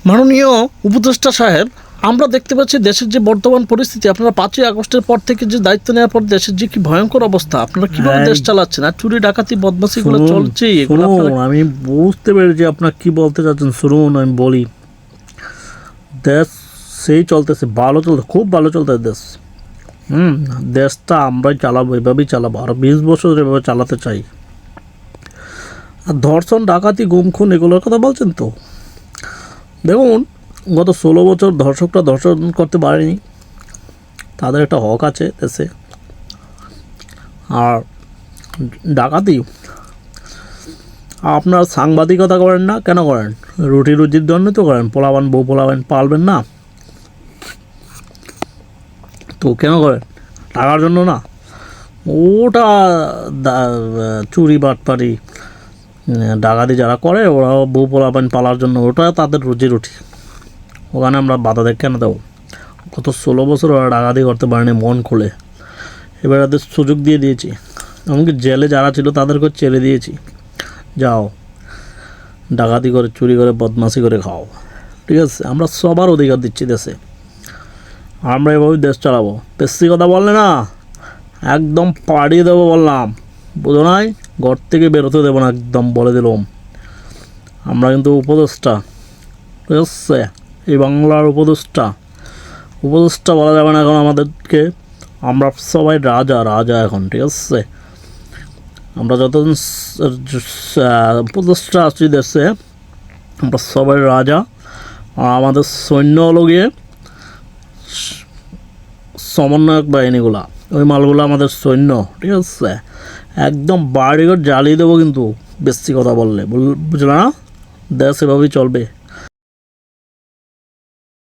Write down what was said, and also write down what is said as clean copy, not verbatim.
মাননীয় উপদেষ্টা সাহেব, আমরা দেখতে পাচ্ছি দেশের যে বর্তমান পরিস্থিতি, আপনারা 5ই আগস্টের পর থেকে যে দায়িত্ব নেওয়ার পর দেশের যে কি ভয়ঙ্কর অবস্থা, আপনারা কিভাবে দেশ চালাচ্ছেন? আর চুরি ডাকাতি বদমাশিগুলো চলছে। আমি বুঝতে পেরেছি আপনার কি বলতে চাচ্ছেন। শুনুন, আমি বলি, দেশ সেই চলতেছে, ভালো চলতে, খুব ভালো চলতেছে দেশ। দেশটা আমরাই চালাবো, এভাবেই চালাবো, আর 20 বছর এভাবে চালাতে চাই। আর ধর্ষণ, ডাকাতি, গুম খুন এগুলোর কথা বলছেন তো, দেখুন গত 16 বছর ধর্ষকরা ধর্ষণ করতে পারেনি, তাদের একটা হক আছে দেশে। আর ডাকাতি, আপনার সাংবাদিকতা করেন না কেন? করেন রুটি রুজির জন্য তো করেন, পোলাবান বউ পোলাবান পালবেন না তো কেন করেন? টাকার জন্য না। ওটা চুরি বাটপারি ডাকাতি যারা করে ওরা বউ পোলাপান পালার জন্য, ওটা তাদের রুজি রুটি, ওখানে আমরা বাধা দেখ কেন দেবো? গত 16 বছর ওরা ডাকাতি করতে পারেনি মন খুলে, এবার তাদের সুযোগ দিয়ে দিয়েছি। এমনকি জেলে যারা ছিল তাদেরকে ছেড়ে দিয়েছি, যাও ডাকাতি করে, চুরি করে, বদমাশি করে খাও, ঠিক আছে? আমরা সবার অধিকার দিচ্ছি দেশে, আমরা এভাবেই দেশ চালাবো। বেশি কথা বললে না একদম পাড়িয়ে দেবো বললাম, বুঝো নাই? ঘর থেকে বেরোতে দেবো না, একদম বলে দিলাম। আমরা কিন্তু উপদেষ্টা, ঠিক আছে? এই বাংলার উপদেষ্টা বলা যাবে না এখন আমাদেরকে, আমরা সবাই রাজা রাজা এখন, ঠিক আছে? আমরা যতদিন উপদেষ্টা আছি দেশে, আমরা সবাই রাজা। আর আমাদের সৈন্য হলো গিয়ে সমন্বয়ক বাহিনীগুলা, ওই মালগুলো আমাদের সৈন্য, ঠিক আছে? একদম বাড়িঘর জ্বালিয়ে দেবো কিন্তু বেশি কথা বললে, বুঝলে না? দেশ এভাবেই চলবে।